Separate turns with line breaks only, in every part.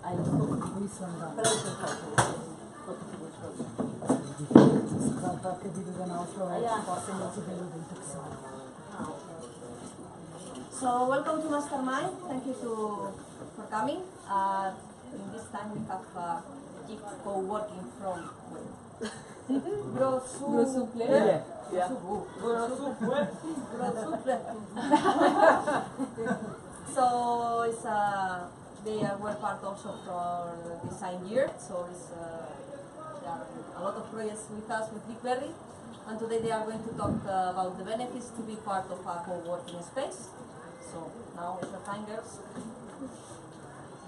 So welcome to Mastermind. Thank you for coming. In this time we have chief co-working from Grosuple.
Yeah.
So it's they were part also for the design year. So it's there are a lot of projects with us with BigBerry, and today they are going to talk about the benefits to be part of a co-working space. So now it's your time, girls.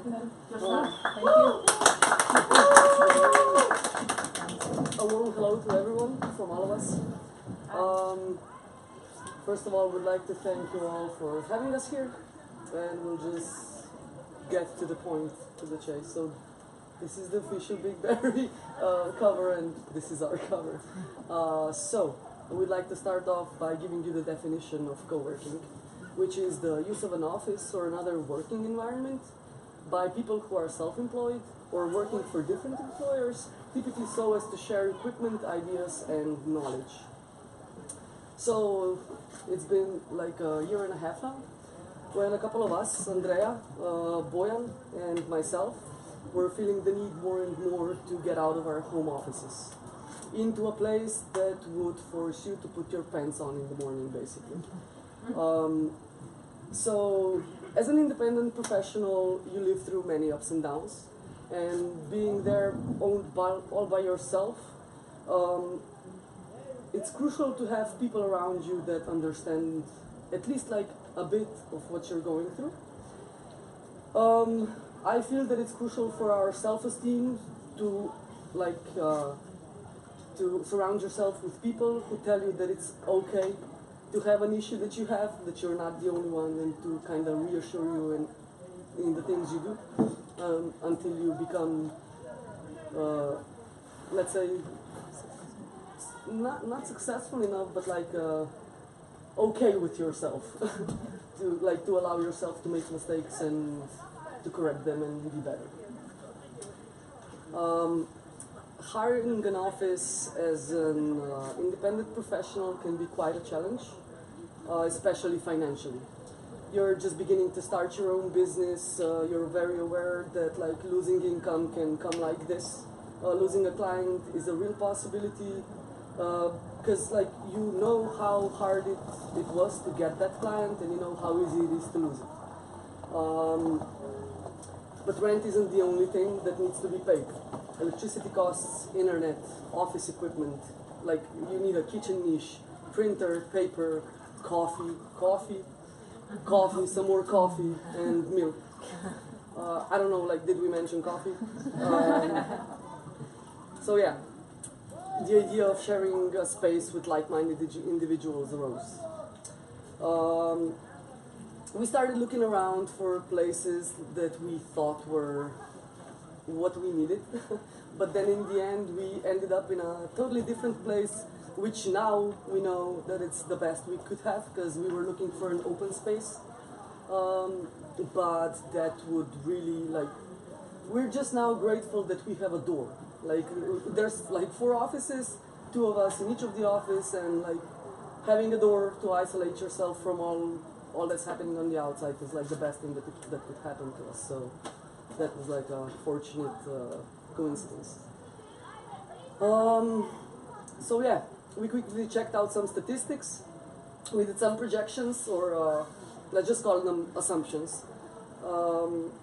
Thank you.
A warm hello to everyone from all of us. First of all, we'd like to thank you all for having us here, and we'll just get to the point, to the chase. So this is the official BigBerry cover, and this is our cover. So we'd like to start off by giving you the definition of co-working, which is the use of an office or another working environment by people who are self-employed or working for different employers, typically so as to share equipment, ideas, and knowledge. So it's been like a year and a half now when a couple of us, Andrea, Bojan, and myself, were feeling the need more and more to get out of our home offices into a place that would force you to put your pants on in the morning, basically. So as an independent professional, you live through many ups and downs, and being there all by yourself, it's crucial to have people around you that understand at least like a bit of what you're going through. I feel that it's crucial for our self-esteem to to surround yourself with people who tell you that it's okay to have an issue that you have, that you're not the only one, and to kind of reassure you in the things you do until you become, let's say, not successful enough, but like okay with yourself to allow yourself to make mistakes and to correct them and be better. Hiring an office as an independent professional can be quite a challenge, especially financially. You're just beginning to start your own business. You're very aware that like losing income can come like this. Losing a client is a real possibility because like you know how hard it was to get that client, and you know how easy it is to lose it. But rent isn't the only thing that needs to be paid. Electricity costs, internet, office equipment, like you need a kitchen niche, printer, paper, coffee, some more coffee, and milk. I don't know, like, did we mention coffee? So yeah, the idea of sharing a space with like-minded individuals arose. We started looking around for places that we thought were what we needed, but then in the end we ended up in a totally different place, which now we know that it's the best we could have, because we were looking for an open space, but that would really, like, we're just now grateful that we have a door. Like, there's like 4 offices, 2 of us in each of the office, and like having a door to isolate yourself from all that's happening on the outside is like the best thing that could happen to us. So that was like a fortunate coincidence. So yeah, we quickly checked out some statistics. We did some projections, or let's just call them assumptions.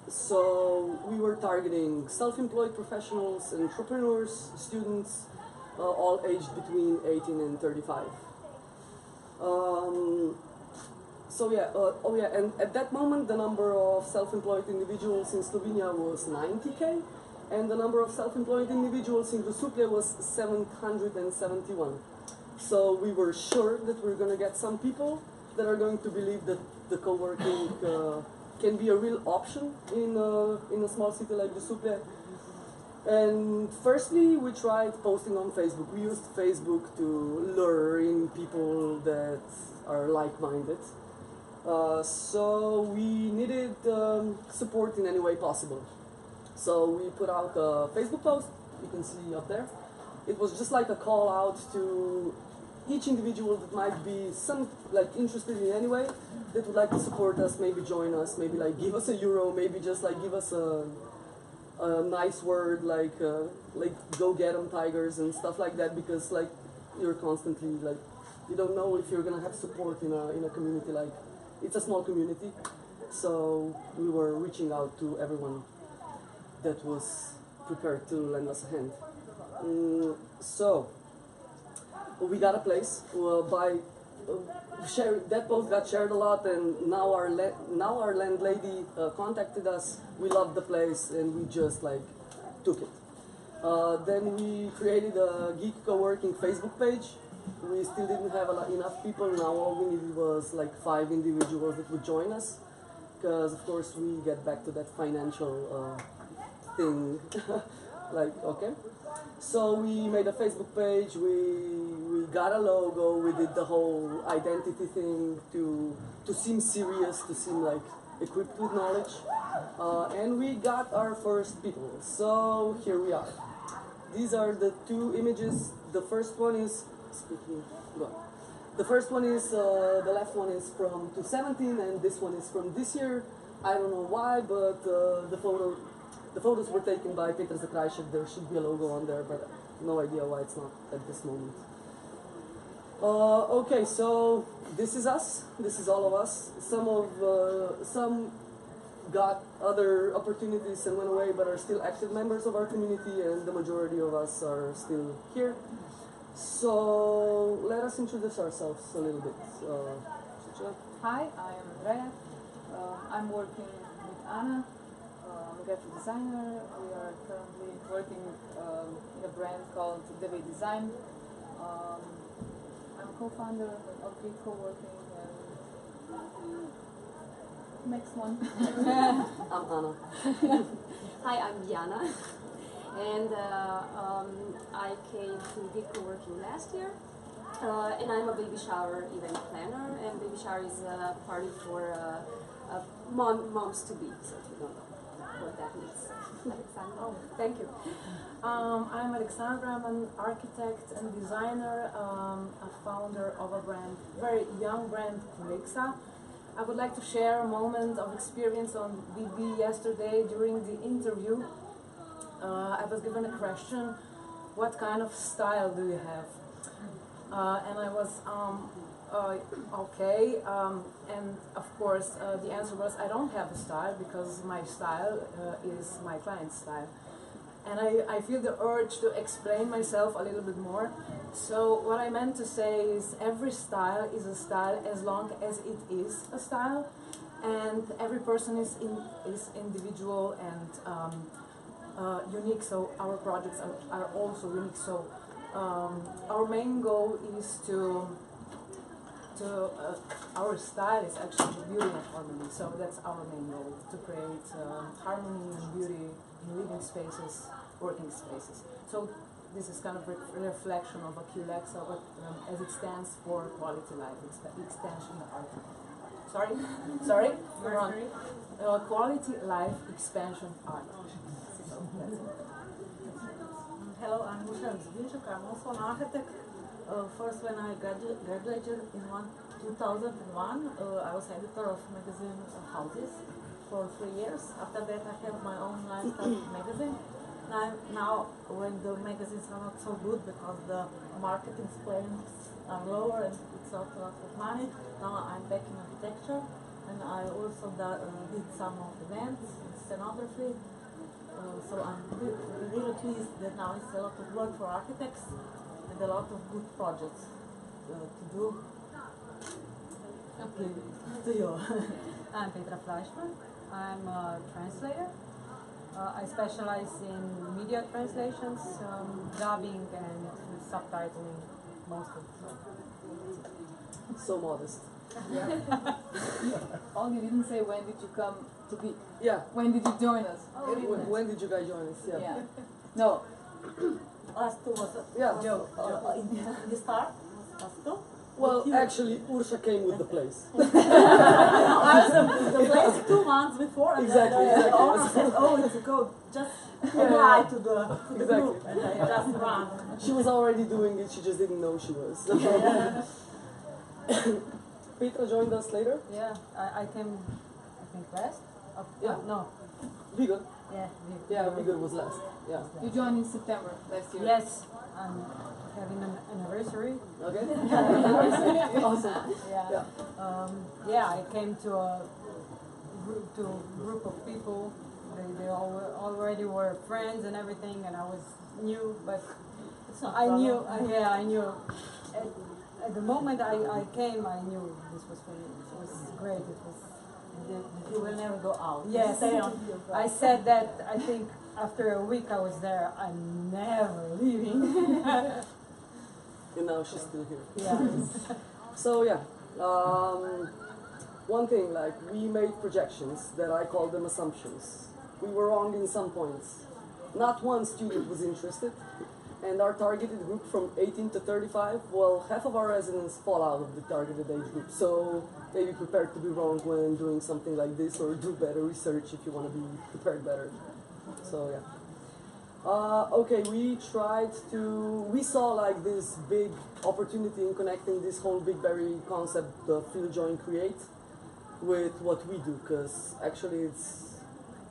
So we were targeting self-employed professionals, entrepreneurs, students, all aged between 18 and 35. So yeah, and at that moment the number of self-employed individuals in Slovenia was 90k, and the number of self-employed individuals in Grosuple was 771. So we were sure that we're going to get some people that are going to believe that the co-working can be a real option in a small city like Grosuple. And firstly, we tried posting on Facebook. We used Facebook to lure in people that are like-minded. So we needed support in any way possible. So we put out a Facebook post, you can see up there. It was just like a call out to each individual that might be interested in any way, that would like to support us, maybe join us, maybe like give us €1, maybe just like give us a nice word like go get 'em Tigers and stuff like that, because like you're constantly like, you don't know if you're gonna have support in a community. Like, it's a small community, so we were reaching out to everyone that was prepared to lend us a hand. So we got a place that post got shared a lot, and now our landlady contacted us. We loved the place and we just like took it. Then we created a Geek Coworking Facebook page. We still didn't have enough people. Now all we needed was like 5 individuals that would join us, because of course we get back to that financial thing. Like, okay. So we made a Facebook page, we got a logo, we did the whole identity thing to seem serious, to seem like equipped with knowledge, and we got our first people. So here we are. These are the 2 images. The first one is, the left one is from 2017, and this one is from this year. I don't know why, but the photos were taken by Peter Zakrajšek. There should be a logo on there, but no idea why it's not at this moment. Okay, so this is us. This is all of us. Some got other opportunities and went away, but are still active members of our community, and the majority of us are still here. So let us introduce ourselves a little bit.
Hi, I am Andrea. I'm working with Anna. I'm a graphic designer. We are currently working in a brand called DV Design. I'm co-founder of Geek Coworking. Next one.
I'm Anna.
Hi, I'm Jana, and I came to Geek Coworking last year, and I'm a baby shower event planner, and baby shower is a party for moms to be, so if you don't know what that means. Alexandra.
Oh, thank you. I'm Alexandra. I'm an architect and designer, a founder of a brand, very young brand, Lexa. I would like to share a moment of experience on BB yesterday during the interview. I was given a question, what kind of style do you have? And I was, okay, and of course the answer was, I don't have a style, because my style is my client's style. And I feel the urge to explain myself a little bit more. So what I meant to say is, every style is a style as long as it is a style, and every person is individual and unique. So our projects are also unique. So our main goal is our style is actually beauty and harmony. So that's our main goal, to create harmony and beauty in living spaces, working spaces. So this is kind of a reflection of a QLEXA, but as it stands for quality life, extension art. Sorry, you're wrong. Quality life expansion art. So that's it.
Hello, I'm Musha Zbinchuk. I'm also an architect. First, when I graduated in 2001, I was editor of magazine Houses for 3 years. After that, I have my own lifestyle magazine. Now, when the magazines are not so good because the marketing plans are lower and it's not a lot of money, now I'm back in architecture, and I also did some of events in scenography. So I'm really pleased that now it's a lot of work for architects and a lot of good projects to do. Okay, to you.
I'm Petra Fleischmann. I'm a translator. I specialize in media translations, dubbing and subtitling mostly.
So modest.
Oh, you didn't say when did you come to Geek?
Yeah.
When did you join us?
When did you guys join us? Yeah.
Yeah. No.
Last two was
Yeah.
in the start, last two.
Well,
you-
actually, Ursha came with the place.
I was the place 2 months before, and
Exactly,
then the
exactly.
owner said, "Oh, it's a code. Just apply to the
Exactly.
group," and I just ran.
She was already doing it, she just didn't know she was. Petra joined us later.
Yeah, I came, I think last.
Yeah.
No.
Vigor.
Yeah.
Yeah, Vigor was last. Yeah.
You joined in September last year.
Yes, I'm having an anniversary.
Okay. Awesome.
Yeah.
Yeah.
Yeah, I came to a group of people. They all already were friends and everything, and I was new, but
It's not
I knew.
problem.
I knew. At the moment I came, I knew this was for me. It was great. It was.
You will never go out.
Yes.
Stay on.
I said that. I think after a week I was there. I'm never leaving.
And now she's still here.
Yeah.
So yeah, one thing, like, we made projections that I call them assumptions. We were wrong in some points. Not one student was interested, and our targeted group from 18 to 35, well, half of our residents fall out of the targeted age group. So maybe prepared to be wrong when doing something like this, or do better research if you want to be prepared better. So yeah. Okay, we saw like this big opportunity in connecting this whole Big Berry concept, the feel, join, create, with what we do, because actually it's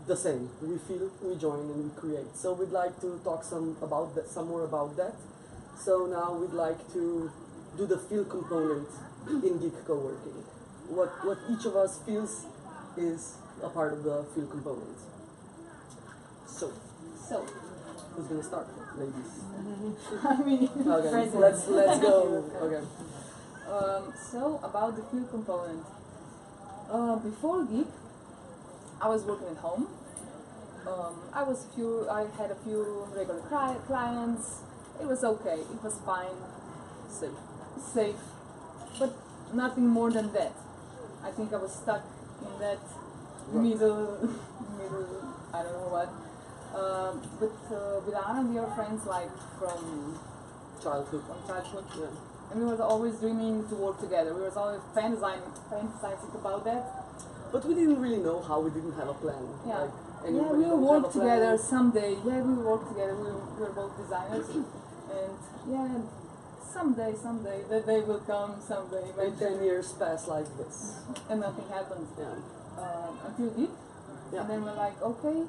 the same. We feel, we join, and we create. So we'd like to talk some more about that. So now we'd like to do the feel component in Geek Coworking. What each of us feels is a part of the feel component. So. Who's gonna start, ladies?
I mean,
Okay, let's go. Okay.
So about the field component. Before Geek, I was working at home. I had a few regular clients. It was okay. It was fine. Safe. But nothing more than that. I think I was stuck in that middle, I don't know what. With Anna, we are friends like from
Childhood.
childhood.
Yeah.
And we were always dreaming to work together. We were always fantasizing about that.
But we didn't really know how. We didn't have a plan.
Yeah.
Like,
Yeah,
anybody
we will
don't have
work
a plan.
together someday. Yeah, we will work together. We are both designers. And yeah, someday, that day will come someday.
And 10 years pass like this.
And nothing happens.
Yeah.
Until Geek.
Yeah.
And then we're like, okay,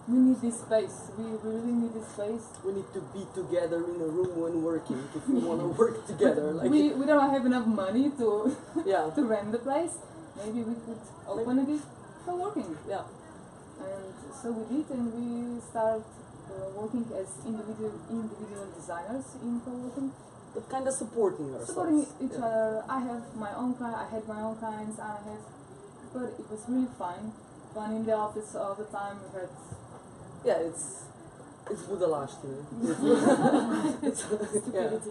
we need this space. We really need this space.
We need to be together in a room when working if we want to work together. Like,
We don't have enough money to
yeah.
to rent the place. Maybe we could open a Geek for working.
Yeah.
And so we did, and we started working as individual designers in Coworking,
But kind of supporting ourselves.
supporting each
Yeah.
other. I had my own clients, Anna had, but it was really fun in the office all the time. We had
Yeah, it's budalaštine.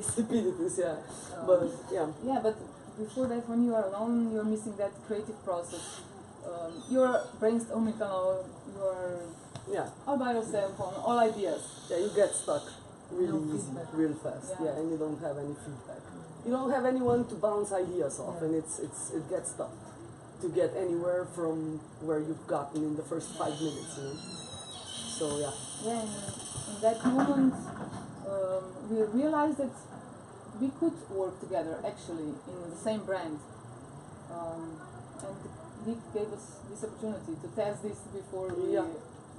Stupidities, yeah. But yeah.
but before that, when you are alone, you're missing that creative process. You're brainstorming you're
Yeah.
all by yourself on all ideas.
Yeah, you get stuck really
No
easy,
feedback.
real fast.
Yeah.
Yeah, and you don't have any feedback. You don't have anyone to bounce ideas off,
Yeah.
and it gets tough to get anywhere from where you've gotten in the first 5 minutes. You know? So yeah.
Yeah, in that moment, we realized that we could work together actually in the same brand. And Geek gave us this opportunity to test this before we,
Yeah.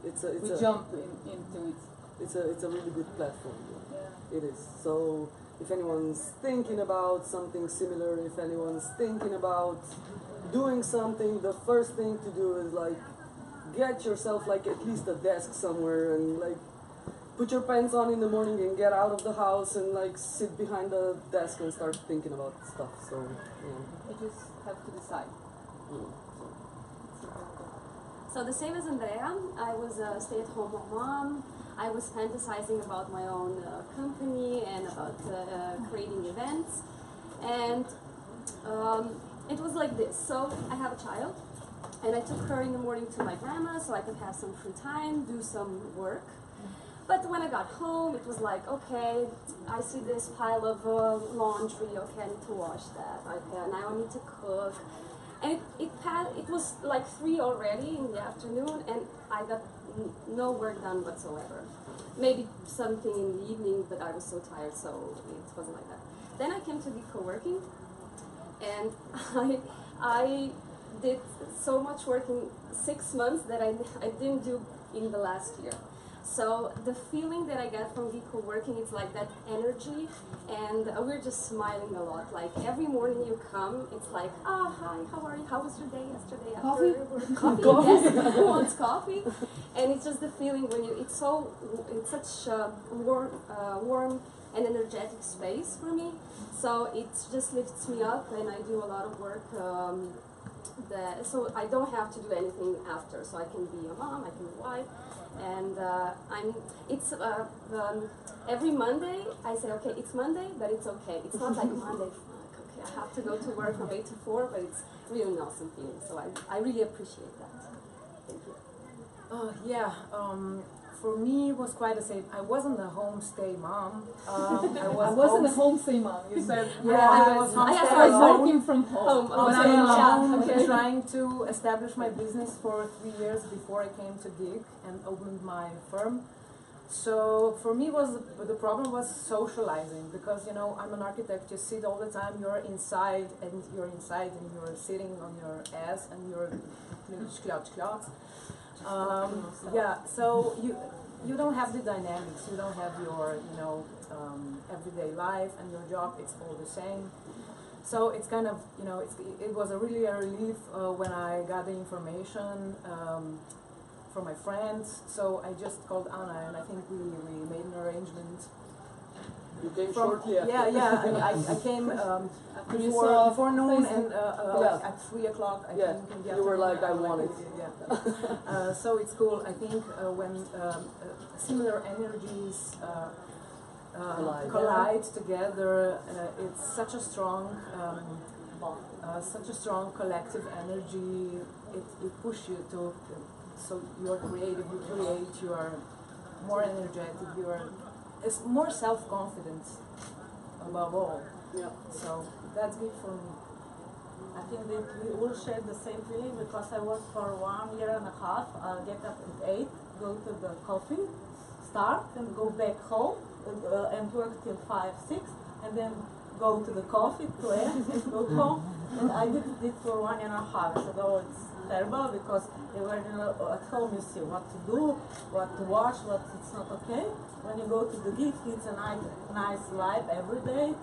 It's
we
a
jump into it.
it's a really good platform.
Yeah.
It is. So if anyone's thinking about something similar, if anyone's thinking about doing something, the first thing to do is like get yourself like at least a desk somewhere and like put your pants on in the morning and get out of the house and like sit behind the desk and start thinking about stuff. So yeah.
You just have to decide.
So the same as Andrea, I was a stay-at-home mom. I was fantasizing about my own company and about creating events. And it was like this. So I have a child, and I took her in the morning to my grandma so I could have some free time, do some work. But when I got home, it was like, okay, I see this pile of laundry. Okay, I need to wash that. Okay, now I need to cook. And it was like 3 already in the afternoon, and I got no work done whatsoever. Maybe something in the evening, but I was so tired, so it wasn't like that. Then I came to the co-working, and I did so much work in 6 months that I didn't do in the last year. So the feeling that I get from the co-working, it's like that energy, and we're just smiling a lot. Like every morning you come, it's like, ah, hi, how are you? How was your day yesterday?
Coffee?
Coffee, yes. Who wants coffee? And it's just the feeling when you, it's such a warm and energetic space for me. So it just lifts me up, and I do a lot of work. So I don't have to do anything after. So I can be a mom, I can be a wife. And every Monday I say, okay, it's Monday, but it's okay. It's not like Monday, fuck, okay, I have to go to work from 8 to 4, but it's really an awesome feeling. So I really appreciate that. Thank you.
For me it was quite the same. I wasn't a homestay mom.
I wasn't a homestay mom. You said
I was homestay
I was
alone.
working from home.
But I'm alone, trying to establish my business for 3 years before I came to gig and opened my firm. So for me the problem was socializing, because I'm an architect. You sit all the time. You're inside and you're sitting on your ass and you're so you don't have the dynamics. You don't have your everyday life, and your job, it's all the same. So it's kind of it was really a relief when I got the information from my friends. So I just called Anna, and I think we made an arrangement.
You came shortly after.
I came before noon, and at 3 o'clock I think in the
you were like, I
afternoon,
want it.
So it's cool. I think when similar energies collide together, it's such a strong collective energy. It pushes you to, so you're creative, you create, you are more energetic, it's more self-confident above all.
Yeah.
So that's good for me.
I think that we all share the same feeling, because I work for 1.5 years. I'll get up at 8, go to the coffee, start, and go back home and work till 5, 6, and then go to the coffee to end and go home. And I did it for 1.5 years. So it's terrible, because when you're at home you see what to do, what to watch, what it's not okay. When you go to the gig, it's a nice life every day,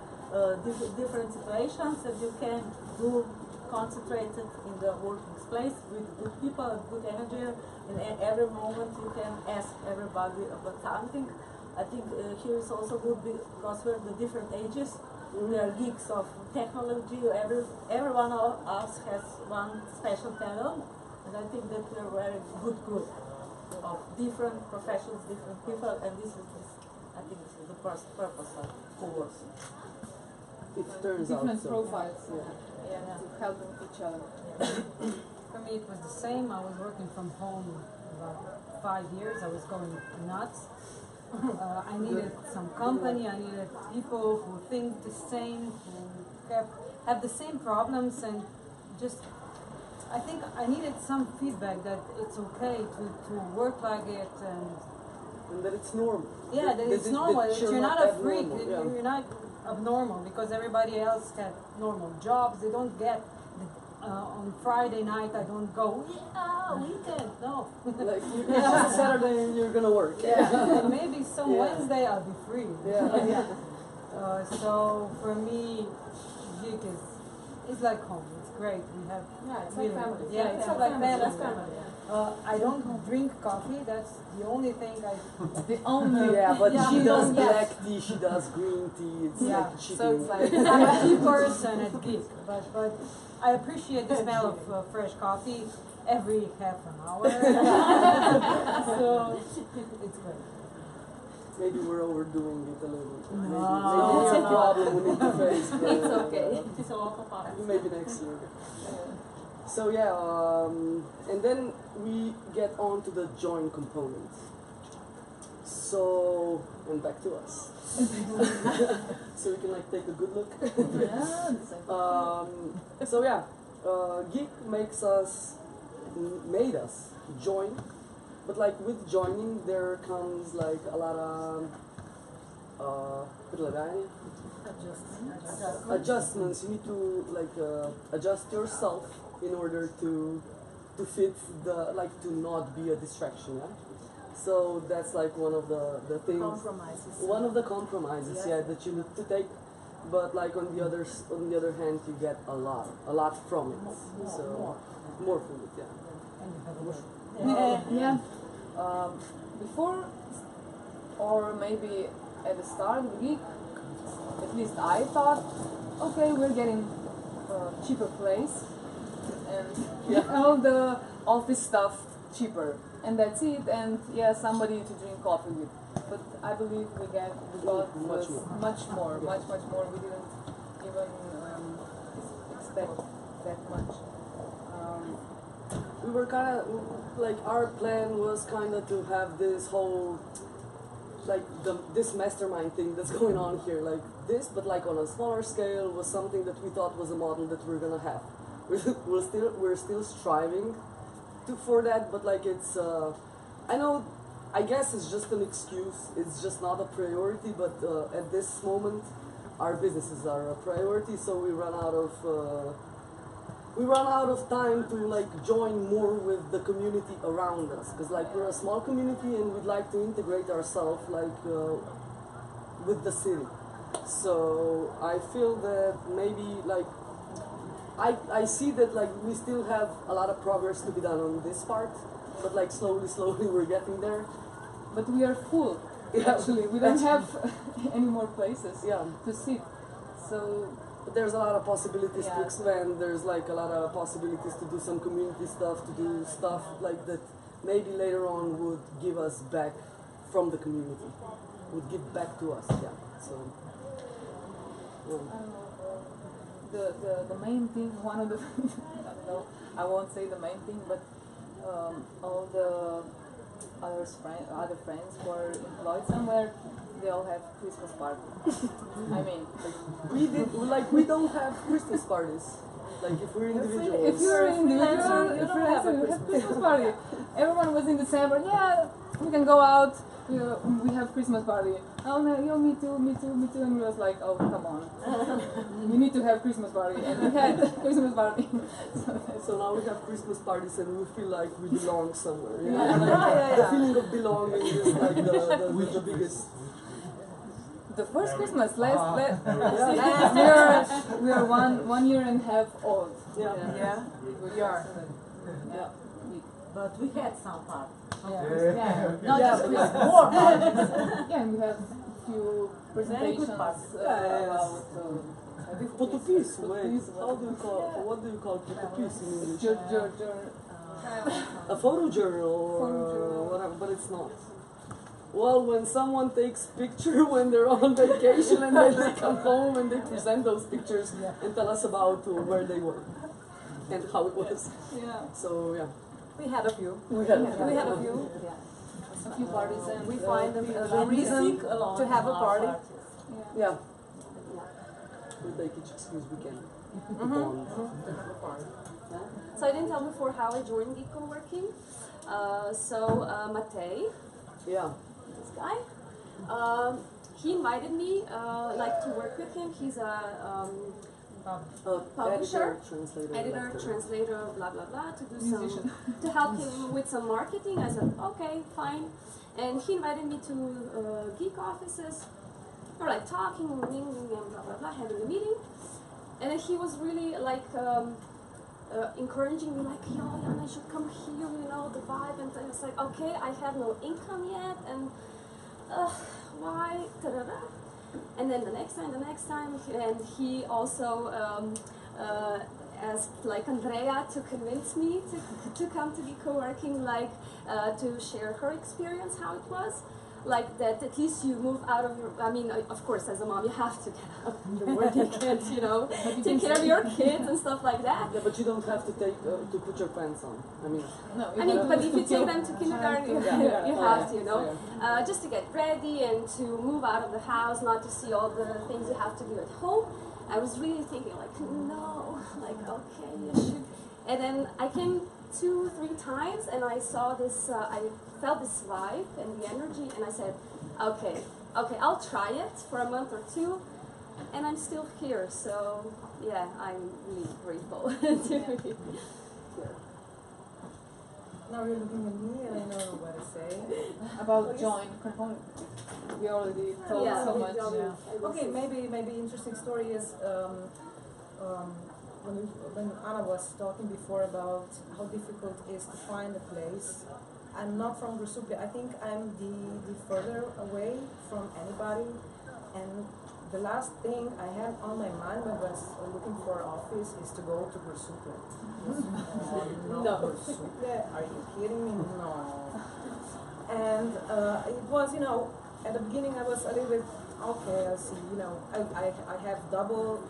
different situations that you can do concentrated in the working space with good people, good energy. In every moment you can ask everybody about something. I think here is also good because we're the different ages. There are geeks of technology. Every one of us has one special talent, and I think that we're a very good group of different professions, different people, and I think this is the first purpose of co-working.
It turns out
Different
so.
profiles.
Yeah.
To help each other.
For me, it was the same. I was working from home about 5 years. I was going nuts. I needed some company. I needed people who think the same, who have the same problems, and just I think I needed some feedback that it's okay to work like it, and
that it's normal.
yeah, that it's normal. That you're not a freak.
abnormal,
You're not abnormal, because everybody else has normal jobs. They don't get on Friday night. I don't go. Yeah, weekend. No.
Like it's just Saturday and you're gonna work.
Yeah, and maybe some
Yeah.
Wednesday I'll be free.
Yeah.
So for me, gig is like home. It's great. We have
It's
really
like family.
good- Yeah, it's like family.
That's family.
I don't drink coffee. That's the only thing I.
The only.
Yeah, but
Yeah,
she
you
does
don't get-
black tea, she does green tea, it's
Yeah,
like cheating.
So it's like
I'm a tea person at gig, but I appreciate the smell of fresh coffee every half an hour. So it's great.
Maybe we're overdoing it a little. Maybe
No.
it's a problem we need to face. But,
It's okay.
It's a lot of fun.
maybe next year. So yeah, and then we get on to the join component. So, and back to us. So we can like take a good look.
Yeah, the same.
So yeah, Geek made us join, but like with joining there comes like a lot of adjustments. You need to like adjust yourself in order to fit to not be a distraction. Yeah? So that's like one of the things.
Compromises.
One of the compromises, yeah, that you need to take. But like on the other hand, you get a lot from it. So more from it, yeah.
Yeah. Before, or maybe at the start of the week, at least I thought, okay, we're getting a cheaper place, and all the office stuff cheaper, and that's it. And yeah, somebody to drink coffee with. But I believe we got much more. We didn't even expect that much.
We were kind of like our plan was kind of to have this whole this mastermind thing that's going on here, like this, but like on a smaller scale, was something that we thought was a model that we're gonna have. We're still striving for that, but like it's I guess it's just an excuse. It's just not a priority, but at this moment, our businesses are a priority, so we run out of time to like join more with the community around us, because like we're a small community and we'd like to integrate ourselves with the city. So I feel that maybe like I see that like we still have a lot of progress to be done on this part, but like slowly we're getting there.
But we are full.
Yeah.
Actually, we don't have any more places
Yeah.
to sit. So
But there's a lot of possibilities to
Yeah.
expand. There's like a lot of possibilities to do some community stuff, to do stuff like that maybe later on would give us back from the community, would give back to us. Yeah. So.
the main thing, one of the I don't know, I won't say the main thing, but all the other friends who are employed somewhere, they all have Christmas party. I mean,
we don't have Christmas parties. Like if we're individuals.
if you're individual,
you don't have a
you have Christmas party. Everyone was in December. Yeah, we can go out. We have Christmas party. Oh no, me too. And we was like, oh come on, we need to have Christmas party, and we had Christmas party.
So now we have Christmas parties and we feel like we belong somewhere. You know?
Yeah.
The feeling of belonging is like the biggest.
The first Christmas, last year, we are 1 year and a half old.
Yeah, we are.
Yeah.
But we had some parties.
Yeah.
Not just Christmas, more parties.
Yeah, and we have few
Very good
presentations
parties.
about
Potopis, wait. What do you call potopis in English? A photo journal or whatever, but it's not. Well, when someone takes picture when they're on vacation and then they come home and they present those pictures and tell us about where they were and how it was.
Yeah.
So yeah,
We had a few.
we had
A few parties, and we find a reason to have a party.
yeah. We take each excuse we can. Bond.
So I didn't tell before how I joined Geek Coworking. Matej,
Yeah.
this guy, he invited me to work with him. He's a publisher, editor, translator, blah blah blah, to do to help him with some marketing. I said okay, fine, and he invited me to Geek offices. We're like talking, mingling, and blah blah blah, having a meeting, and then he was really like. Encouraging me like, yo, Yana, you should come here, you know, the vibe, and I was like, okay, I have no income yet, and why, da-da-da. And then the next time, and he also asked like Andrea to convince me to come to be co-working, to share her experience, how it was. like that at least you move out of your, I mean, of course, as a mom, you have to get out of the work. You can't, you know, take care of your kids and stuff like that.
Yeah, but you don't have to to put your pants on. I mean,
No,
I mean, but if you take them to kindergarten, you have to, you know,
fair.
just to get ready and to move out of the house, not to see all the things you have to do at home. I was really thinking, like, no, like, okay, you should. And then I came 2-3 times, and I saw this, I felt this vibe and the energy, and I said, okay, I'll try it for a month or two, and I'm still here. So, yeah, I'm really grateful to be here.
Now you're looking at me and I know what to say.
about join component. We already told
Yeah.
so much.
Okay, maybe interesting story is when Anna was talking before about how difficult it is to find a place. I'm not from Grusupia. I think I'm the further away from anybody. And the last thing I had on my mind when I was looking for an office is to go to Grusupia. No, Grusupia? Are you kidding me? No. And it was, at the beginning I was a little bit, okay, I see, I have double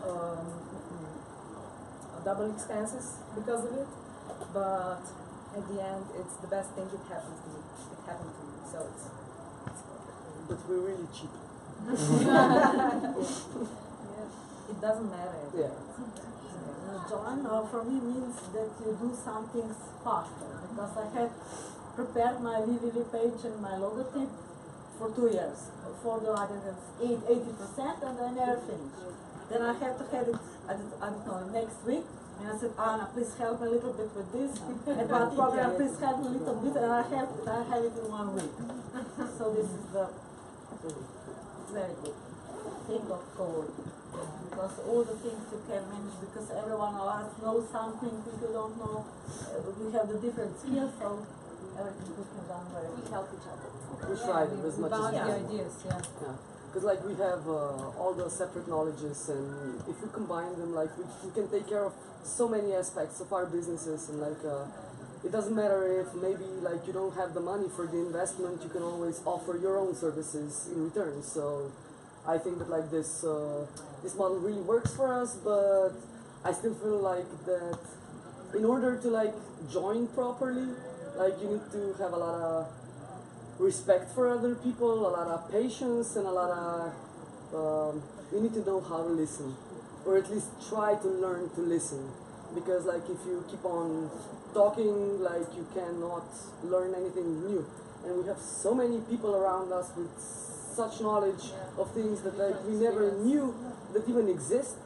expenses because of it, but at the end it's the best thing that happened to me. It happened to me, so it's perfect.
But we're really cheap.
It doesn't matter.
Yeah.
Join for me means that you do some things faster, because I had prepared my VVV page and my logotype for 2 years. For the 80%, and I never finished. Then I had to have it, I don't know, next week. And I said, Anna, please help me a little bit with this. And my program, please help me a little bit. And I have it in 1 week. So this is the very good thing of Coworking. Because all the things you can manage, because every one of us knows something if you don't know. We have the different skills, so everything we can done very
We
well.
help each other.
We tried as much as
Bounce
we
the
can.
ideas, yeah.
Yeah. Because like we have all the separate knowledges, and if we combine them, like we can take care of so many aspects of our businesses, and like it doesn't matter if maybe like you don't have the money for the investment, you can always offer your own services in return. So I think that like this model really works for us, but I still feel like that in order to like join properly, like you need to have a lot of respect for other people, a lot of patience, and a lot of you need to know how to listen, or at least try to learn to listen, because like if you keep on talking, like you cannot learn anything new. And we have so many people around us with such knowledge of things that like we never knew that even exist.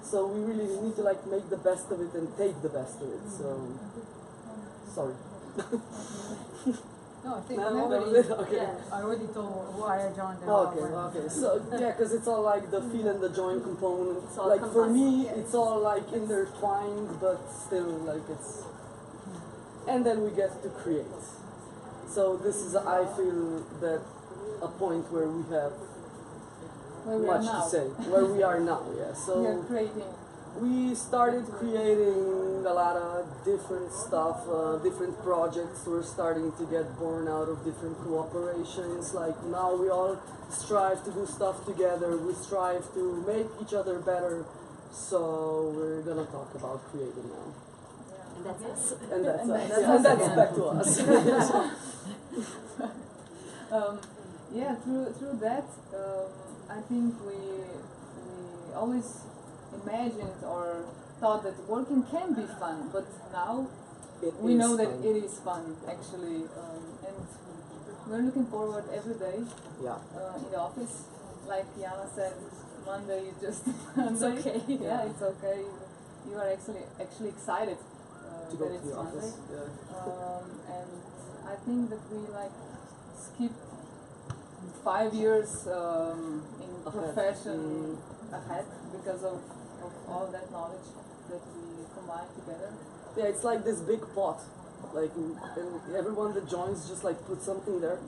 So we really need to like make the best of it and take the best of it. So sorry.
No, I think
No,
I
that was
already,
it? Okay.
I already told why I joined the
Okay. So yeah, because it's all like the feel and the join component.
It's all
Like for
combined.
me, it's all like intertwined, but still like it's. And then we get to create. So this is, I feel, that a point where we have
Where we
much
are now.
to say. Where we are now, yeah.
We are
So
creating.
we started creating a lot of different stuff, different projects. We're starting to get born out of different cooperations. Like now we all strive to do stuff together. We strive to make each other better. So we're gonna talk about creating now.
And that's us.
And that's
And
us.
that's
Yeah,
us
and that's
again.
back to us.
Yeah, through that, I think we always imagined or thought that working can be fun, but now we know that it is fun actually, and we're looking forward every day
Yeah.
in the office. Like Jana said, Monday is just
It's
Monday.
okay.
Yeah, it's okay. You are actually excited
To go
that
to
it's
the
Monday.
office. Yeah.
And I think that we like skipped 5 years in
Ahead.
profession ahead because of all that knowledge that we combined together.
Yeah, it's like this big pot. Like, and everyone that joins just like put something there,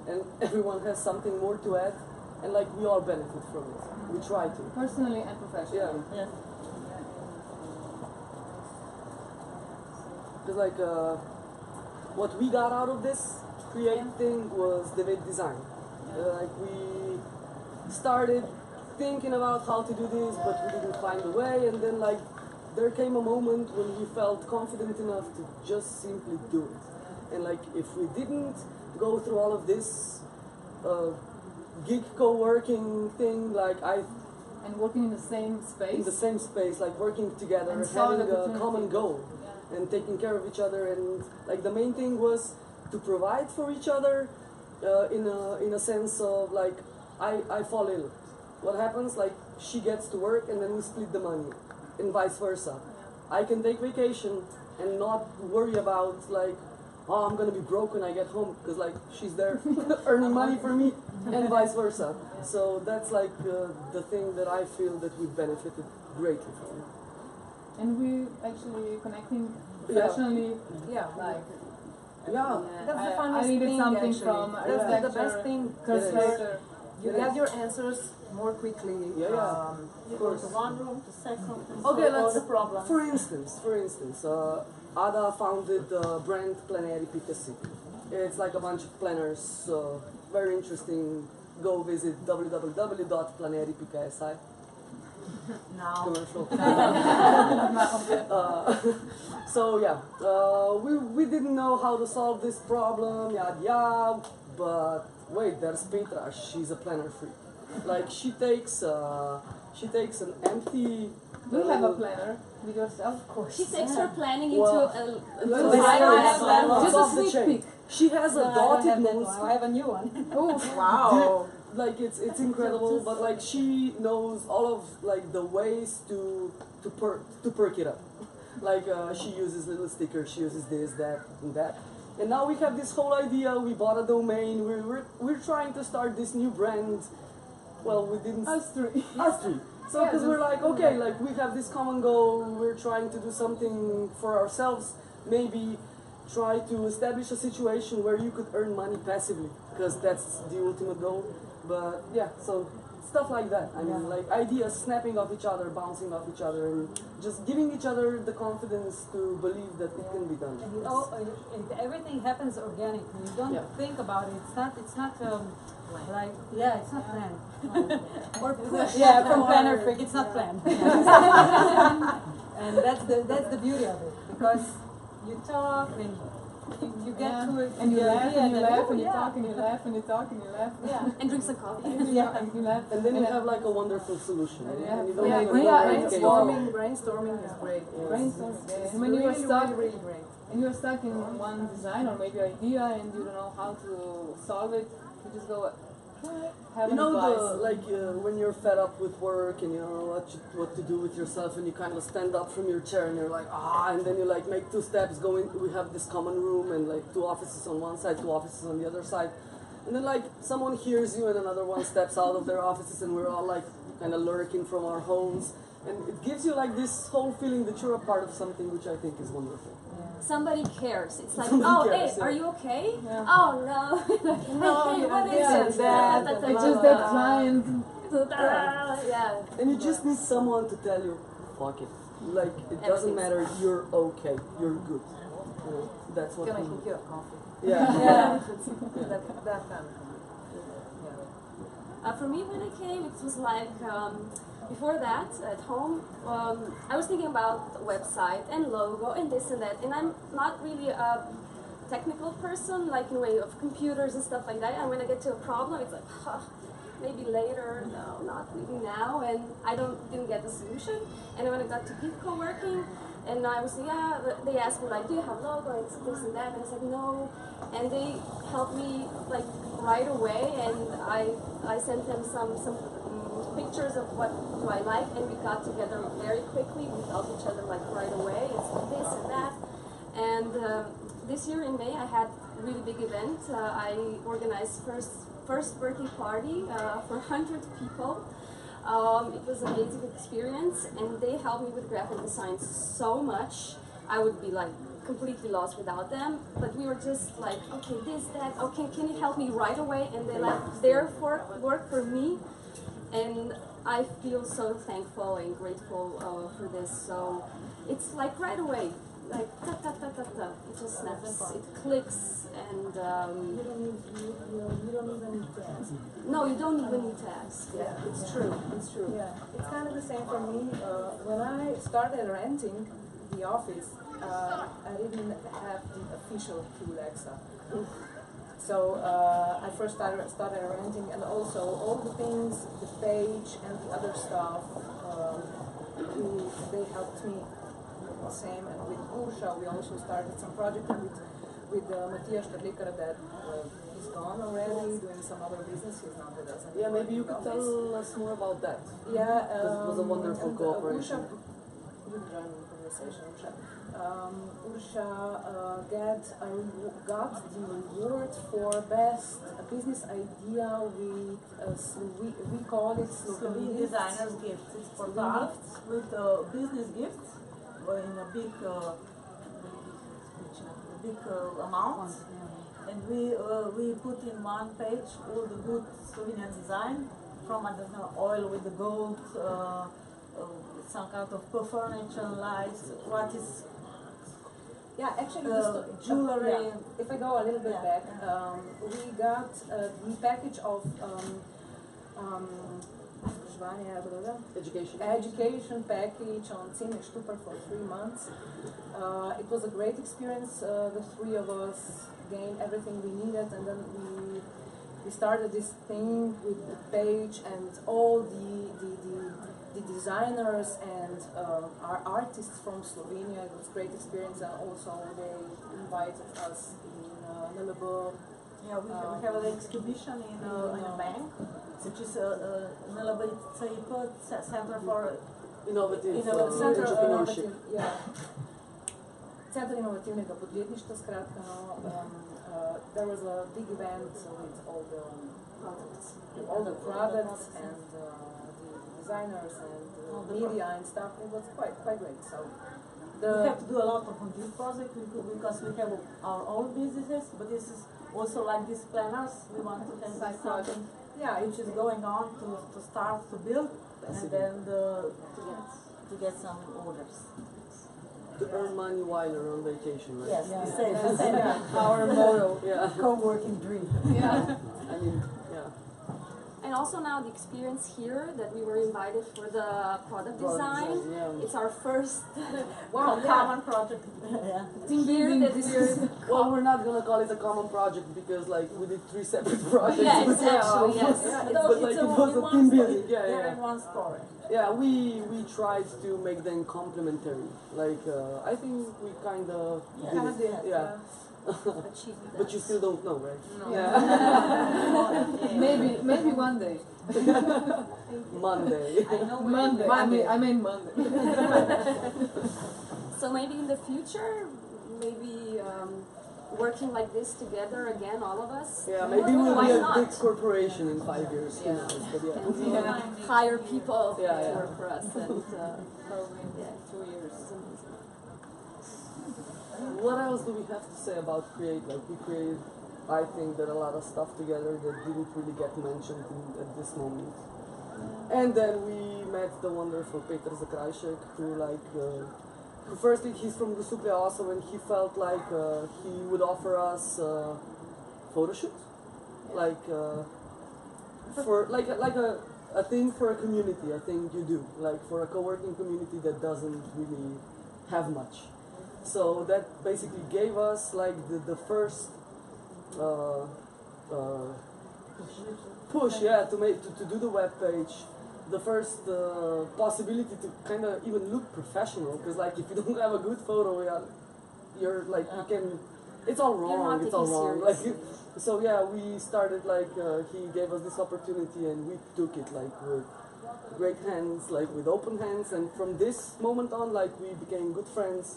and everyone has something more to add, and like we all benefit from it. We try to.
Personally and professionally.
Yeah.
Yes.
Because like what we got out of this create thing was David Design. Like we started thinking about how to do this, but we didn't find a way, and then like there came a moment when we felt confident enough to just simply do it. And like if we didn't go through all of this gig co-working thing, like
And working in the same space.
in the same space, like working together,
And saw
having
the
a
opportunity.
common goal, and taking care of each other. And like the main thing was to provide for each other in a sense of like I fall ill. What happens? Like she gets to work and then we split the money, and vice versa. I can take vacation and not worry about like, oh, I'm gonna be broke when I get home because like she's there earning money for me, and vice versa. So that's like the thing that I feel that we benefited greatly from.
And we actually connecting professionally.
Yeah,
Like
Yeah.
that's the
I
funniest
needed
thing
something
actually.
from
That's the best thing.
translator.
You get your answers more quickly.
Yeah, yeah.
You
Of
go
course.
to one room to second and
Okay,
solve all
let's.
the problems.
For instance, Ada founded the brand Planeri PKC. It's like a bunch of planners. Very interesting. Go visit www.planeri.pksi.
Now.
Commercial. So yeah, we didn't know how to solve this problem. Yeah, but wait, there's Petra. She's a planner freak. Like she takes an empty.
Do you have a planner with yourself? Of course.
She takes her planning into
Well,
a
let's
higher level.
Just a
off the
sneak
chain.
peek.
She has a
No, I don't
dotted
have that
notes.
one. I have a new one.
Oh,
Wow.
Like it's incredible, but like she knows all of like the ways to perk it up. Like she uses little stickers, she uses this, that, and that. And now we have this whole idea. We bought a domain. We're trying to start this new brand. Well, we didn't.
us three.
Us three. So
Yeah,
because we're
just-
like, okay, like we have this common goal. We're trying to do something for ourselves. Maybe try to establish a situation where you could earn money passively, because that's the ultimate goal. But yeah, so stuff like that. I mean, like ideas snapping off each other, bouncing off each other, and just giving each other the confidence to believe that it can be done.
And everything happens organically. You don't
Yeah.
think about it. It's not like, yeah, it's not planned. Or push.
Yeah,
from
or-
planner freak, it's not planned. And that's the beauty of it, because you talk and you get
Yeah.
to it,
And you
the
laugh
idea,
and you
then,
laugh
oh,
and you
yeah.
talk and you laugh and you talk and you laugh.
Yeah.
And drink some coffee.
Yeah, and you laugh.
And then you have like a wonderful solution.
Yeah.
And you don't
Yeah,
even know
yeah,
where it's
brainstorming.
Brainstorming is great.
Brainstorming.
It's
And when you are
really,
stuck,
really, really great.
and you're stuck in one design or maybe idea and you don't know how to solve it, you just go have
You
an
know
advice.
when you're fed up with work and you don't know what to do with yourself, and you kind of stand up from your chair and you're like and then you like make 2 steps going. We have this common room and like 2 offices on one side, 2 offices on the other side, and then like someone hears you and another one steps out of their offices, and we're all like kind of lurking from our homes, and it gives you like this whole feeling that you're a part of something, which I think is wonderful.
Somebody cares. It's like,
Somebody
oh,
cares,
hey,
yeah.
are you okay?
Yeah.
Oh, no. Hey, what is
yeah,
it?
that, it's just that client.
Yeah.
And you just need someone to tell you, fuck it. Like it doesn't
Everything's
matter. You're okay. You're good. You know, that's what.
Can I
we
hook
need.
you up coffee?
Yeah.
Yeah.
That kind of. Yeah.
For me, when I came, it was like, before that, at home, I was thinking about the website and logo and this and that, and I'm not really a technical person, like in a way of computers and stuff like that, and when I get to a problem, it's like, maybe later, no, not really now, and I didn't get the solution, and when I got to Gig Co-working, and I was, they asked me like, do you have logo, and this and that, and I said no, and they helped me like right away, and I sent them some pictures of what do I like, and we got together very quickly. We helped each other like right away. It's this and that. And this year in May, I had a really big event. I organized first birthday party for 100 people. It was an amazing experience, and they helped me with graphic design so much. I would be like completely lost without them. But we were just like, okay, this, that. Okay, can you help me right away? And they left their work for me. And I feel so thankful and grateful for this. So it's like right away. like ta ta ta ta ta. It just snaps. It clicks, and
You don't even need to ask.
no, you don't even need to ask.
Yeah, it's true. It's true.
Yeah.
It's kind of the same for me. When I started renting the office, I didn't have the official tool Alexa. So I first started renting, and also all the things, the page and the other stuff, they helped me the same. And with Ursha, we also started some project with Matthias Stadlikar that he's gone already, doing some other business. He's not with us anymore.
Yeah, maybe you could tell us more about that.
Yeah,
Because it was a wonderful
and,
cooperation.
Good running conversation, Ursha. Ursha got the reward for best business idea with we call it
Slovene designers gifts. It's for
Slovene
gifts with business gifts in a big amount. And we put in one page all the good Slovenian design from, I don't know, oil with the gold, some kind of furniture, lights, what is
Yeah, actually,
jewelry.
yeah. If I go a little bit back, we got the package of education package on Cine Stupar for 3 months. It was a great experience. The three of us gained everything we needed, and then we started this thing with the page and all the designers and our artists from Slovenia. It was a great experience, and also they invited us in Nelebo.
Yeah, we have an exhibition in a bank, which is Nelebo CIP, Center for
Innovative
Center
entrepreneurship.
Yeah. Centar inovativnega podjetništva, skratka, there was a big event with all the products and the designers and media and stuff. It was quite great. So
we have to do a lot on this project because we have our own businesses, but this is also like these planners. We want to have something, which is going on to start to build and then to get some orders.
To earn money while you're on vacation, right?
Yes,
Yeah.
the same.
Our motto,
Yeah.
co-working dream.
Yeah.
I mean, yeah.
And also now the experience here that we were invited for the product design.
Yeah.
It's our first
Common project. Yeah.
team
here
building.
that we're
Well, we're not gonna call it a common project because like we did 3 separate projects.
Yeah,
with
exactly,
yeah.
yes.
But like it was a team building. Yeah,
They're
yeah.
in one story.
Yeah, we tried to make them complementary. Like I think we kind of did
Kinda
it.
did,
Yeah.
achieved that.
But you still don't know, right?
No.
Yeah.
Maybe one day.
Monday.
I know where
Monday. I mean Monday.
So maybe in the future, maybe working like this together again, all of us.
Yeah, maybe we'll
Why
be a
not?
big corporation in 5 years. Who
Yeah.
knows? But yeah.
And we can hire people
Yeah,
to
yeah.
work for us, and
Probably
yeah,
2 years.
it's amazing.
What else do we have to say about Create? Like we created, I think that a lot of stuff together that didn't really get mentioned at this moment. And then we met the wonderful Peter Zakrajšek, who firstly he's from the Suple also, and he felt like he would offer us photo shoot, for a thing for a community. I think you do, like for a co-working community that doesn't really have much. So that basically gave us like the first push, to do the web page, the first possibility to kind of even look professional. Because like if you don't have a good photo, you're like you can, it's all wrong.
not
It's all
taken
wrong. Like
seriously.
so, yeah, we started like he gave us this opportunity and we took it like with great hands, like with open hands. And from this moment on, like we became good friends.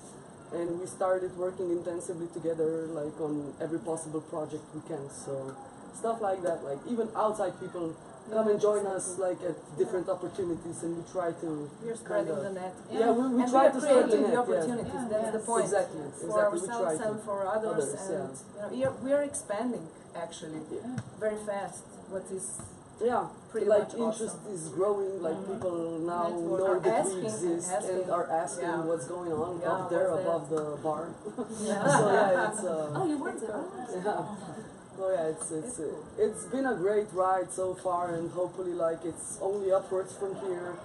And we started working intensively together, like on every possible project we can. So stuff like that, like even outside people come and join us, like at different opportunities, and we try to.
We're spreading the net.
Yeah, we
and
try
we
to
are
spread the
creating
net.
the opportunities.
Yeah.
That's the point.
Exactly.
For
We try
ourselves
to.
and for others.
Others,
and we are expanding actually very fast. What is
Yeah,
Pretty
like
much
interest
awesome.
is growing, like people now
Network.
know
Are
that we
asking
exist
and
and
asking.
are asking
Yeah.
what's going on
Yeah,
up there
what's
above the bar.
Yeah.
So yeah, it's
Oh, you worked there.
yeah. So yeah, it's been a great ride so far, and hopefully like it's only upwards from here.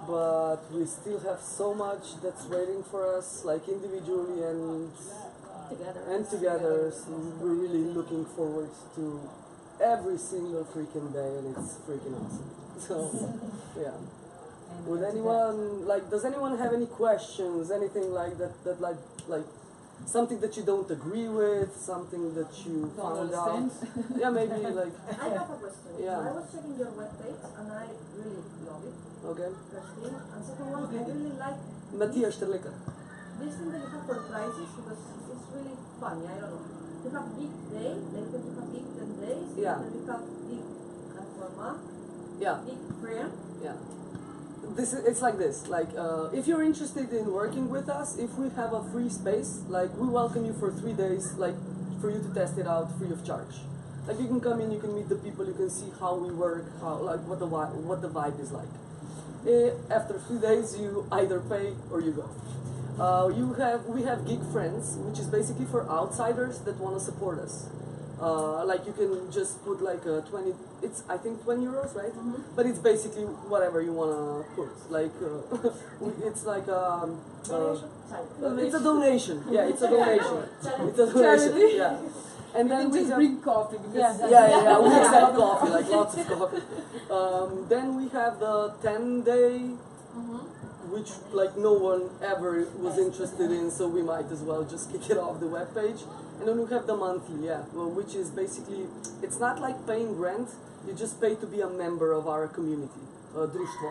But we still have so much that's waiting for us, like individually and together. So we're really looking forward to every single freaking day, and it's freaking awesome. So yeah. Would anyone like? Does anyone have any questions? Anything like that? That like something that you don't agree with, something that you
Don't
found
understand?
out. Yeah, maybe like
I have a question.
Yeah.
I was checking your webpage and I really love it.
okay.
First thing. And second one, I really like
Matthias Sterlika.
this thing that you have for prices because it's really funny. I don't know. You have big day, like when you have big 10 days,
Yeah.
then you have big for a month,
Yeah.
big prayer.
Yeah. It's like this. Like, if you're interested in working with us, if we have a free space, like we welcome you for 3 days, like for you to test it out free of charge. Like you can come in, you can meet the people, you can see how we work, how like what the vibe is like. After 3 days, you either pay or you go. We have Geek Friends, which is basically for outsiders that want to support us. Like you can just put like a 20, it's I think 20 euros, right? But it's basically whatever you wanna put. Like it's like it's a donation. Yeah, it's a donation. It's a donation. Yeah. And then we
just
have,
bring coffee because
yeah, we accept coffee, like lots of coffee. Then we have the 10-day, which like no one ever was interested in, so we might as well just kick it off the webpage. And then we have the monthly, which is basically, it's not like paying rent, you just pay to be a member of our community, društvo.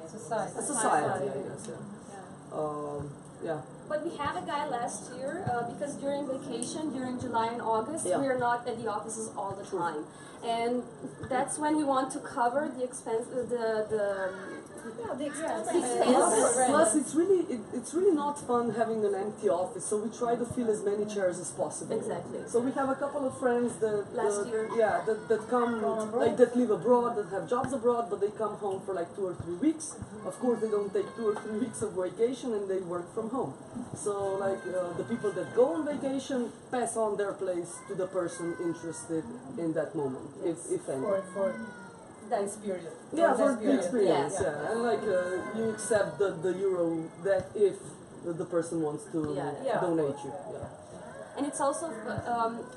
Society.
A society, I guess, yeah. Yeah.
But we had a guy last year because during vacation, during July and August,
Yeah.
we are not at the offices all the time, and that's when we want to cover the expense, the expenses.
Plus, it's really not fun having an empty office, so we try to fill as many chairs as possible.
Exactly.
So we have a couple of friends that
Last year.
that come like that live abroad, that have jobs abroad, but they come home for like 2 or 3 weeks. Of course, they don't take 2 or 3 weeks of vacation, and they work from home. So like the people that go on vacation pass on their place to the person interested in that moment, if any.
for that period.
Yeah, for
that
the
period.
experience,
Yeah.
yeah. And like you accept the euro that if the person wants to
Yeah.
donate you. Yeah.
And it's also,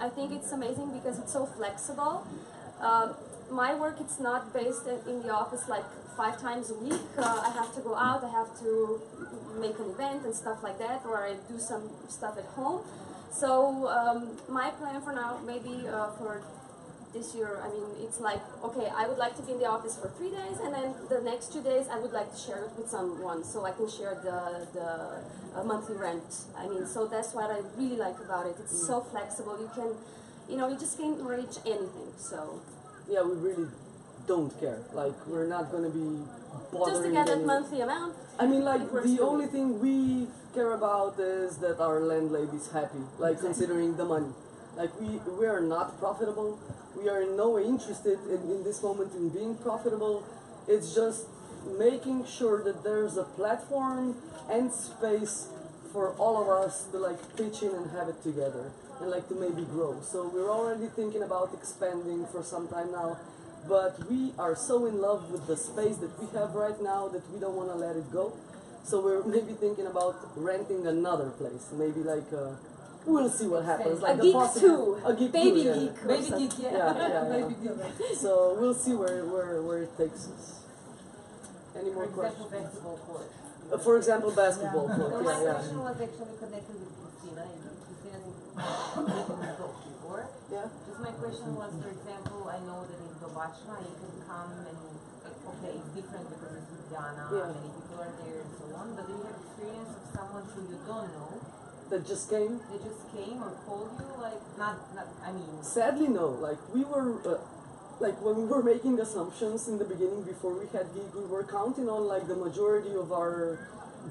I think it's amazing because it's so flexible. My work, it's not based in the office like 5 times a week. I have to go out, I have to make an event and stuff like that, or I do some stuff at home. So my plan for now, maybe for this year, I mean, it's like, okay, I would like to be in the office for 3 days, and then the next 2 days I would like to share it with someone, so I can share the monthly rent. I mean, so that's what I really like about it. It's so flexible. You can, you just can't reach anything. So
Yeah, we really don't care. Like we're not gonna be bothering
just to get that
any-
monthly amount.
I mean, like
it works
the
for
only
me.
thing we care about is that our landlady's happy. Like considering the money. Like we are not profitable. We are in no way interested in this moment in being profitable. It's just making sure that there's a platform and space for all of us to like pitch in and have it together and like to maybe grow. So we're already thinking about expanding for some time now. But we are so in love with the space that we have right now that we don't want to let it go. So we're maybe thinking about renting another place. Maybe like we'll see what happens. Like
A geek too.
A geek
Baby
too, yeah.
geek. or
Baby
something.
geek,
Yeah. So we'll see where it takes us. Any more questions?
basketball court.
For example, basketball court.
So my
Yeah,
question
yeah.
was actually connected with Christina. Christina didn't talk before.
Yeah.
Just my question was, for example, I know that in Dobachna you can come and, okay, it's different because it's Ljubljana,
Yeah.
many people are there and so on, but do you have experience of someone who you don't know,
That just came.
they just came or called you, like, not I mean,
Sadly, no. Like we were, like when we were making assumptions in the beginning before we had Geek, we were counting on like the majority of our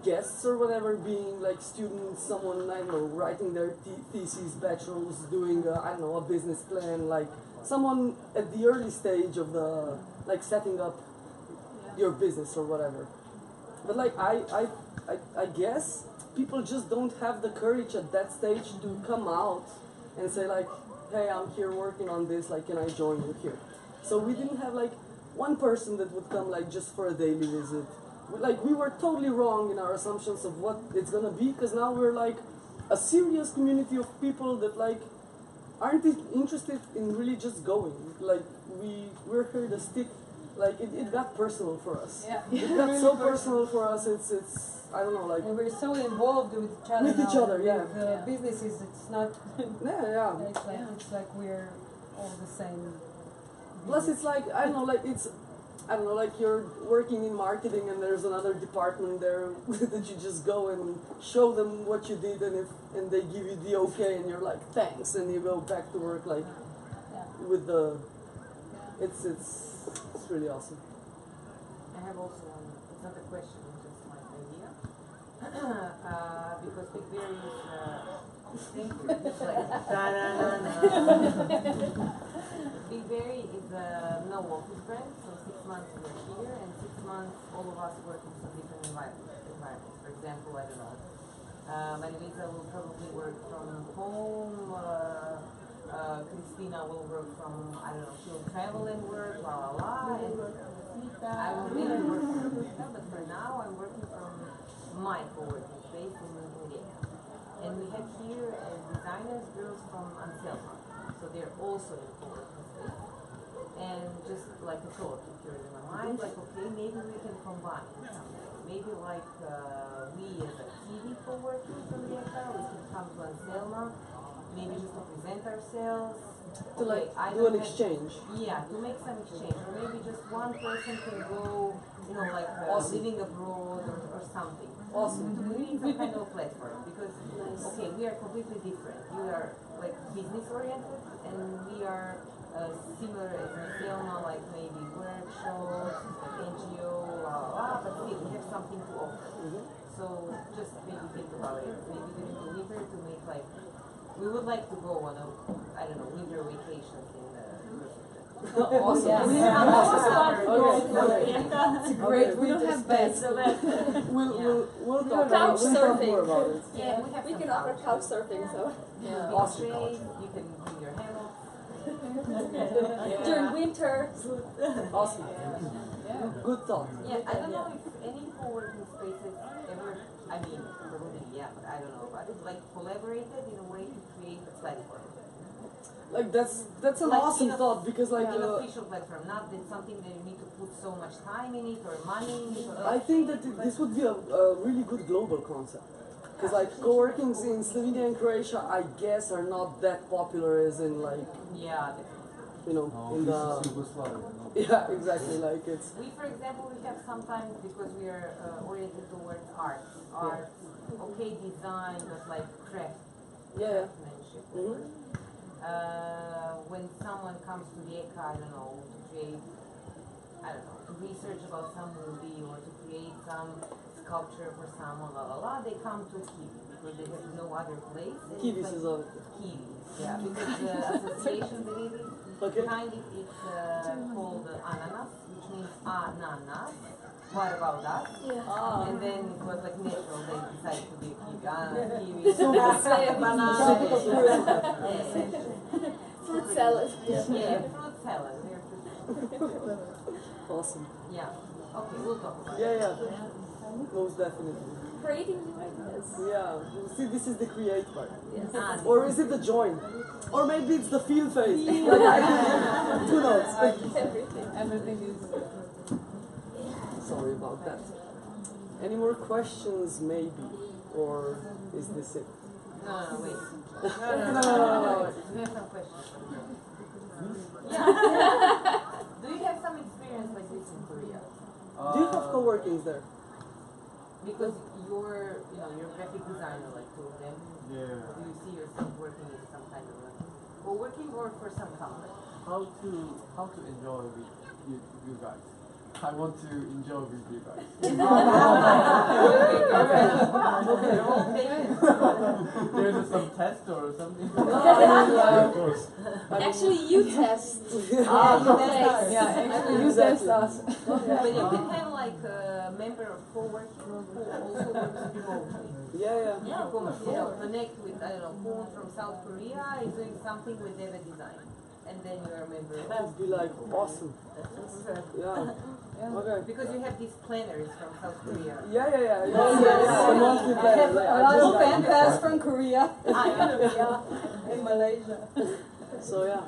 guests or whatever, being like students, someone, I don't know, writing their thesis, bachelor's, doing I don't know, a business plan, like someone at the early stage of the like setting up your business or whatever. But like I guess people just don't have the courage at that stage to come out and say like, hey, I'm here working on this, like, can I join you here? So we didn't have like one person that would come like just for a daily visit. Like we were totally wrong in our assumptions of what it's gonna be, because now we're like a serious community of people that like aren't interested in really just going. Like we're here to stick. Like it got personal for us.
Yeah.
It got so personal for us. It's I don't know, like
And we're so involved with each other
with each
now,
other,
with,
yeah.
businesses, it's not,
yeah.
it's like we're all the same.
Plus, it's like I don't know, like I don't know, like you're working in marketing and there's another department there that you just go and show them what you did, and they give you the okay, and you're like thanks, and you go back to work like with the. It's really awesome.
I have also one. It's not a question, it's just my idea. Because Big Bear is thank you. It's like Big Berry is a no office brand, so 6 months we're here and 6 months all of us work in some different environments. For example, I don't know, Manuela will probably work from home, Christina will work from, I don't know, she'll travel and work, la la la, and I will really work from Rita, but for now I'm working from my co-working space in Rijeka. And we have here designers, girls from Anselma, so they're also in co-working space. And just like a thought occurred in my mind, like, okay, maybe we can combine something. Maybe like we as a TV co-working from Rijeka, we can come to Anselma, maybe just to present ourselves.
To like do an exchange.
Yeah, to make some exchange. Or maybe just one person can go, you know, like
Awesome.
living abroad or something.
Awesome.
To create some kind of platform. Because, okay, we are completely different. You are like business oriented and we are similar as Selma, like maybe workshops, NGO, but still we have something to offer. So just maybe think about it. Maybe during the winter to make like, we would like to go on a, I don't know, winter vacations in
Awesome.
It's great, we don't have beds.
We'll talk
Couch surfing.
more about it.
Yeah,
We can offer couch surfing, so
Awesome.
You can bring your hammock.
during winter.
Awesome. Good thought.
Yeah, I don't know if any co-working spaces ever, I mean, probably yeah, but I don't know about it, like collaborated in a way to create a platform.
Like that's an
Like
awesome
in a-
thought, because like
an official platform, not that something that you need to put so much time in it or money in it. Or
I think that this would be a really good global concept. Because like co-workings in Slovenia and Croatia, I guess, are not that popular as in like,
yeah,
you know, in the yeah, exactly. Like it's
we, for example, we have sometimes, because we are oriented towards art, okay, design, but like craft,
yeah.
craftsmanship.
Mm-hmm.
When someone comes to Rijeka, I don't know, to create, I don't know, to research about some movie or to create some sculpture for someone, la la la, they come to Kiwi because they have no other place.
Kiwis is on.
Kiwi, yeah, because the association that it is behind it is called ananas, which means ananas. What about that?
Yeah.
And then it was like natural, they decided to be a kiwi. Kiwi.
Fruit salad.
Yeah, fruit salad.
Awesome.
Yeah. Okay, we'll talk about it.
Yeah. Most definitely.
Creating new ideas.
Yeah. See, this is the create part.
Yes.
Or is it the join? Or maybe it's the feel phase. Like who knows?
Everything.
Everything is.
Sorry about that. Any more questions, maybe? Or is this it?
No, wait.
No.
We have some questions. Yeah. Do you have some experience like this in Korea?
Do you have co-workings there?
Because you're a graphic designer, like two of them.
Yeah.
Do you see yourself working in some kind of a co-working or for some company?
How to enjoy with you guys? I want to enjoy with you guys. There's some test or something.
Of
course.
Actually, you test.
Yeah, actually, you test us.
But you can have like a member of Coworking who also works remotely.
Yeah.
You know, connect with, I don't know, Poon from South Korea is doing something with David Design. And then you are a member of
That would be like awesome. Yeah. Okay.
Because you have these planners from South Korea.
Yeah. The monthly plan.
A lot of pen pals from Korea. In Malaysia.
So yeah.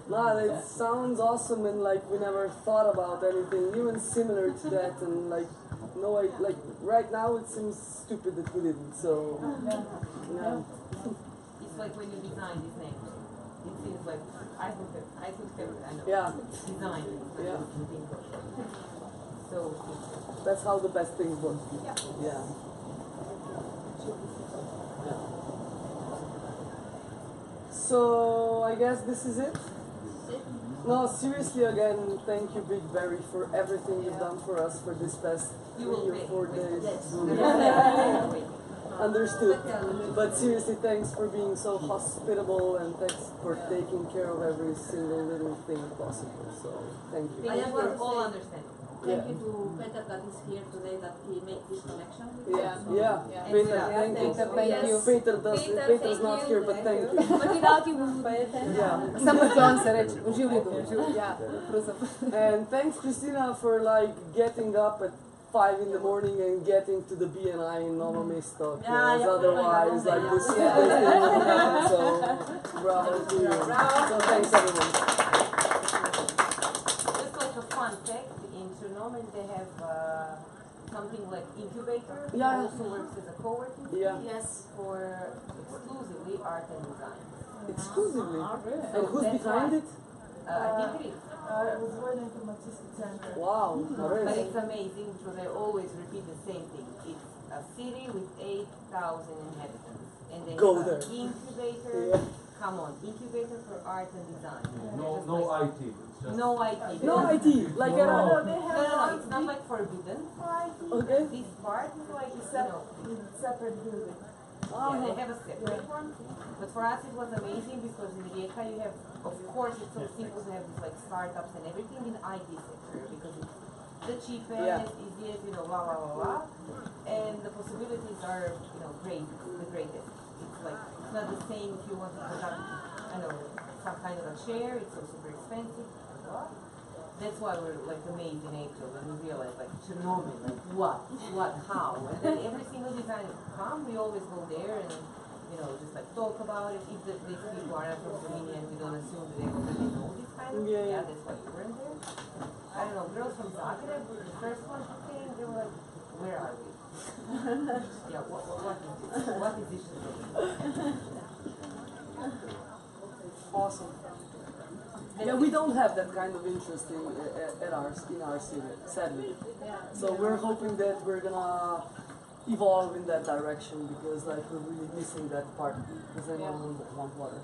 Nah, it sounds awesome, and like we never thought about anything even similar to that, and like no, like right now it seems stupid that we didn't. So yeah.
It's like when you design this name. It seems like I could have it, I know.
Yeah.
Design.
Yeah.
So
That's how the best things work. Yeah. So I guess this is it. No, seriously, again, thank you, Big Barry, for everything you've done for us for this past 3 or 4 days. Understood. But seriously, thanks for being so hospitable, and thanks for taking care of every single little thing possible. So thank you.
I just want all understand.
Thank you to Peter that is here today, that he made this connection.
Yeah. Peter, thank you.
Thank you.
Peter's not here, but thank you.
But without you, we wouldn't.
Yeah.
Samo ti on se reče, uživaj tu. Ja, prosim.
And thanks, Christina, for like getting up at 5 in the morning and getting to the BNI in Nova Mesto, because otherwise, like this thing wouldn't happen. So, bravo to you. So thanks, everyone.
Just like a fun fact, in Chernobyl they have something like incubator.
Yeah.
Also works as a co-working.
Yeah.
Yes.
For exclusively art and design.
Exclusively. And who's
That's
behind
why.
it?
I think it is.
Wow.
But it's amazing because I always repeat the same thing. It's a city with 8,000 inhabitants. And then
Go
it's
there.
an incubator.
Yeah.
Come on, incubator for art and design. Just
No
like-
IT. It's just
No IT.
No IT. Like
No, it's not like forbidden for IT.
Okay.
This part is like,
Separate building.
yeah, they have a separate one. But for us it was amazing because in Rijeka you have, of course it's so simple to have these like startups and everything in IT sector because it's the cheapest, easiest, blah, blah, blah, blah. And the possibilities are, great, the greatest. It's like, it's not the same if you want to put up, some kind of a chair, it's so super expensive. Blah. That's why we're like amazed in April when we realize like Chernobyl, like what, how? And then every single designer come, we always go there and just like talk about it. If these people are not from Slovenia and we don't assume that they already know this kind of thing,
Yeah.
that's why we weren't there. I don't know, girls from Zagreb, the first ones who came, they were like, where are we? Yeah, what is this? What is this?
Awesome. Yeah, we don't have that kind of interest in our city, sadly. So we're hoping that we're gonna evolve in that direction because like we're really missing that part. Does anyone want water?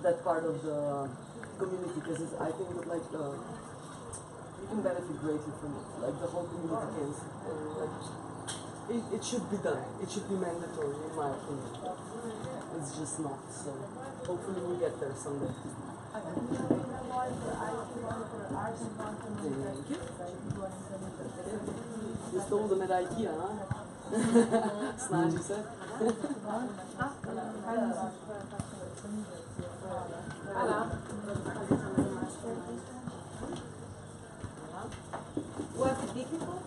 That part of the community because I think that like you can benefit greatly from it. Like the whole community can. It should be done. It should be mandatory in my opinion. It's just not. So hopefully we get there someday. Thank you. You stole them at IKEA, huh? Snaži se.
Was it difficult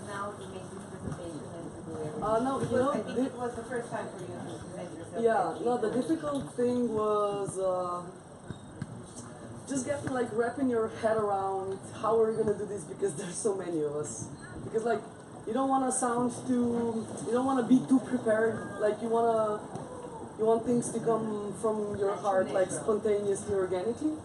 now to make this presentation and to do everything?
No,
I think it was the first time for you to present yourself.
Yeah, no, the difficult thing was just getting like wrapping your head around how we're gonna do this because there's so many of us. Because like you don't want to be too prepared. Like you want things to come from your heart like spontaneously, organically.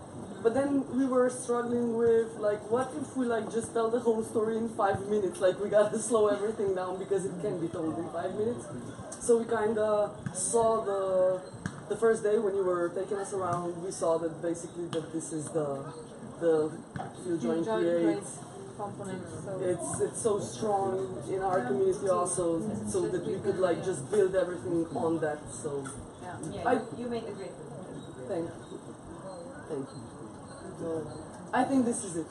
But then we were struggling with like, what if we like just tell the whole story in 5 minutes? Like we gotta slow everything down because it can be told in 5 minutes. So we kind of saw the first day when you were taking us around, we saw that basically that this is the Field Joint Create
components. So
It's so strong in our community also, so that we could like just build everything on that. So
Yeah, you made a great one.
thank you. Thank you. So, I think this is it.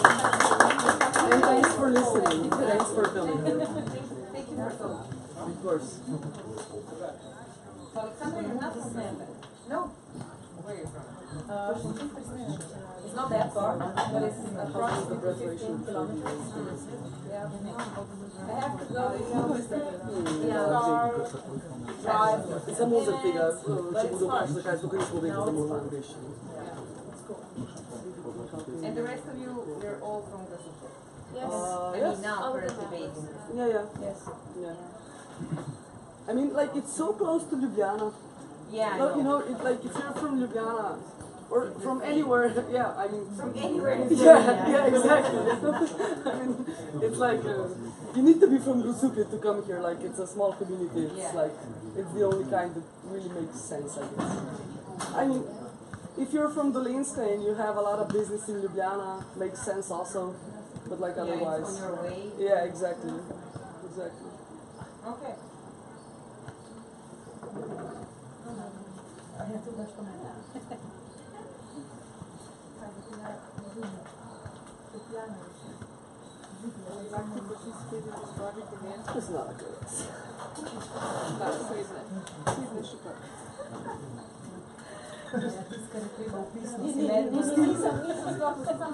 And thanks for listening. Thanks for coming.
Thank you for coming.
Of course.
So Alexandra, you're not a Samantha. No. Where are you from? It's not that far, but it's approximately 15 kilometers. Yeah. I have to go drive.
Să mă zic că ce budu mai să care să când să vedem cum mă gândești.
And the rest of you, you're all from Gasuche?
Yes.
I mean now currently based.
Yeah.
Yes.
I mean, like it's so close to Ljubljana.
Yeah, I
You
know.
know, it's like if you're from Ljubljana or from anywhere, yeah. I mean,
From anywhere in
yeah, exactly. I mean, it's like you need to be from Rusuke to come here. Like it's a small community. It's like it's the only kind that really makes sense, I guess. I mean, if you're from Dolinska and you have a lot of business in Ljubljana, makes sense also. But like otherwise,
It's on your way.
yeah, exactly.
Okay.
It's not a good.
Nisam